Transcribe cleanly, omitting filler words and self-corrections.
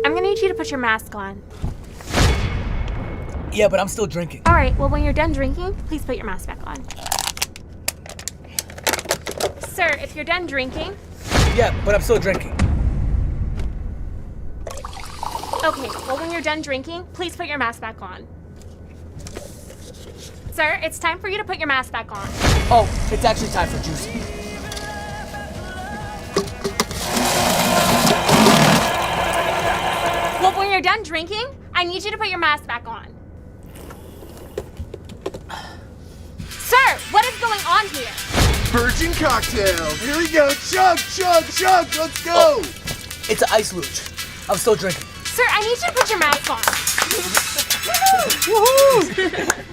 I'm gonna need you to put your mask on. Yeah, but I'm still drinking. All right, well, when you're done drinking, please put your mask back on. Sir, if you're done drinking... Yeah, but I'm still drinking. Okay, well, when you're done drinking, please put your mask back on. Sir, it's time for you to put your mask back on. Oh, it's actually time for juicing. Well, when you're done drinking, I need you to put your mask back on. Sir, what is going on here? Virgin cocktails. Here we go. Chug, chug, chug. Let's go. Oh, it's an ice luge. I'm still drinking. Sir, I need you to put your mask on. Woohoo!